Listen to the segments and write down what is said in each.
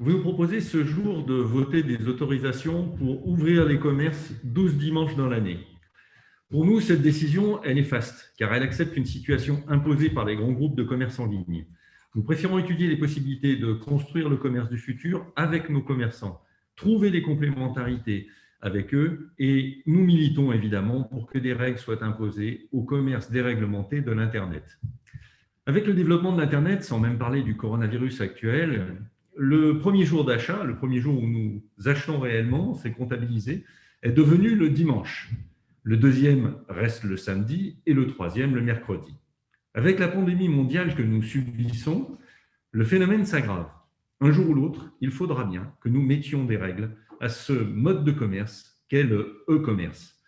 Vous nous proposez ce jour de voter des autorisations pour ouvrir les commerces 12 dimanches dans l'année. Pour nous, cette décision est néfaste, car elle accepte une situation imposée par les grands groupes de commerce en ligne. Nous préférons étudier les possibilités de construire le commerce du futur avec nos commerçants, trouver des complémentarités avec eux, et nous militons évidemment pour que des règles soient imposées au commerce déréglementé de l'Internet. Avec le développement de l'Internet, sans même parler du coronavirus actuel, le premier jour d'achat, le premier jour où nous achetons réellement, c'est comptabilisé, est devenu le dimanche. Le deuxième reste le samedi et le troisième le mercredi. Avec la pandémie mondiale que nous subissons, le phénomène s'aggrave. Un jour ou l'autre, il faudra bien que nous mettions des règles à ce mode de commerce qu'est le e-commerce.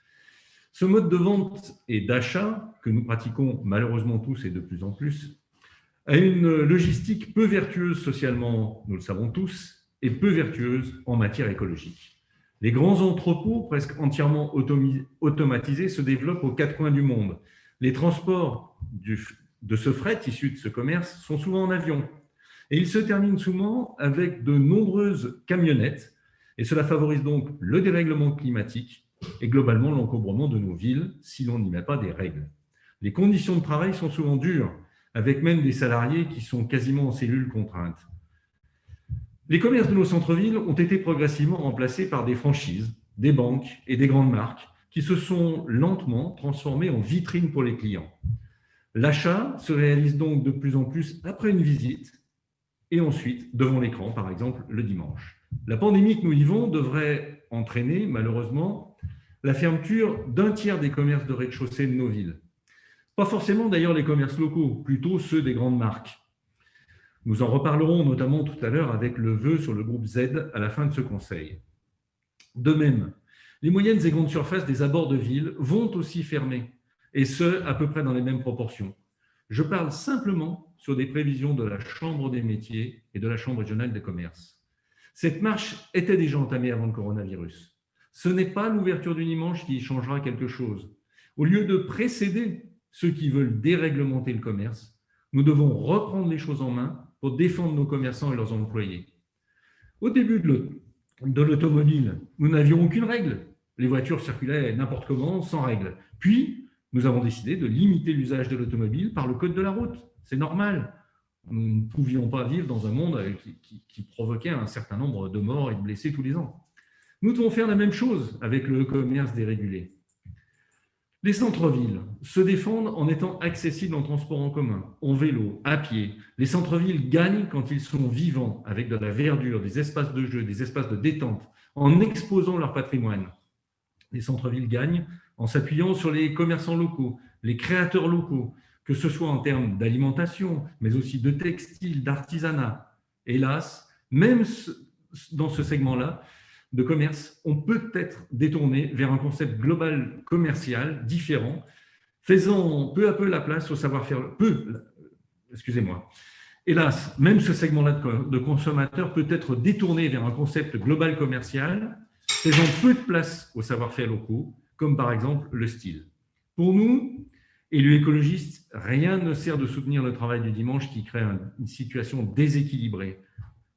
Ce mode de vente et d'achat, que nous pratiquons malheureusement tous et de plus en plus, a une logistique peu vertueuse socialement, nous le savons tous, et peu vertueuse en matière écologique. Les grands entrepôts, presque entièrement automatisés, se développent aux quatre coins du monde. Les transports de ce fret issu de ce commerce sont souvent en avion. Et ils se terminent souvent avec de nombreuses camionnettes. Et cela favorise donc le dérèglement climatique et globalement l'encombrement de nos villes si l'on n'y met pas des règles. Les conditions de travail sont souvent dures, avec même des salariés qui sont quasiment en cellules contraintes. Les commerces de nos centres-villes ont été progressivement remplacés par des franchises, des banques et des grandes marques qui se sont lentement transformées en vitrines pour les clients. L'achat se réalise donc de plus en plus après une visite et ensuite devant l'écran, par exemple le dimanche. La pandémie que nous vivons devrait entraîner, malheureusement, la fermeture d'un tiers des commerces de rez-de-chaussée de nos villes. Pas forcément d'ailleurs les commerces locaux, plutôt ceux des grandes marques. Nous en reparlerons notamment tout à l'heure avec le vœu sur le groupe Z à la fin de ce conseil. De même, les moyennes et grandes surfaces des abords de ville vont aussi fermer, et ce, à peu près dans les mêmes proportions. Je parle simplement sur des prévisions de la Chambre des métiers et de la Chambre régionale des commerces. Cette marche était déjà entamée avant le coronavirus. Ce n'est pas l'ouverture du dimanche qui y changera quelque chose. Au lieu de précéder ceux qui veulent déréglementer le commerce, nous devons reprendre les choses en main pour défendre nos commerçants et leurs employés. Au début de l'automobile, nous n'avions aucune règle. Les voitures circulaient n'importe comment, sans règle. Puis, nous avons décidé de limiter l'usage de l'automobile par le code de la route. C'est normal. Nous ne pouvions pas vivre dans un monde qui provoquait un certain nombre de morts et de blessés tous les ans. Nous devons faire la même chose avec le commerce dérégulé. Les centres-villes se défendent en étant accessibles en transport en commun, en vélo, à pied. Les centres-villes gagnent quand ils sont vivants, avec de la verdure, des espaces de jeu, des espaces de détente, en exposant leur patrimoine. Les centres-villes gagnent en s'appuyant sur les commerçants locaux, les créateurs locaux, que ce soit en termes d'alimentation, mais aussi de textile, d'artisanat. Hélas, même dans ce segment-là, de commerce, on peut être détourné vers un concept global commercial différent, faisant peu à peu la place au savoir-faire. Hélas, même ce segment-là de consommateurs peut être détourné vers un concept global commercial, faisant peu de place aux savoir-faire locaux, comme par exemple le style. Pour nous, élus écologistes, rien ne sert de soutenir le travail du dimanche qui crée une situation déséquilibrée.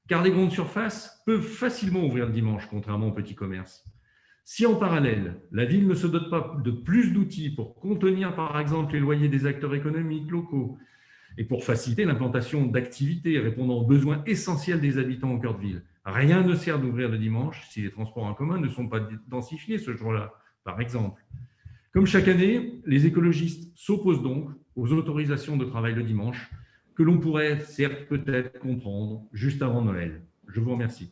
Car les grandes surfaces peuvent facilement ouvrir le dimanche, contrairement aux petits commerces. Si en parallèle, la ville ne se dote pas de plus d'outils pour contenir par exemple les loyers des acteurs économiques locaux et pour faciliter l'implantation d'activités répondant aux besoins essentiels des habitants au cœur de ville, rien ne sert d'ouvrir le dimanche si les transports en commun ne sont pas densifiés ce jour-là, par exemple. Comme chaque année, les écologistes s'opposent donc aux autorisations de travail le dimanche, que l'on pourrait certes peut-être comprendre juste avant Noël. Je vous remercie.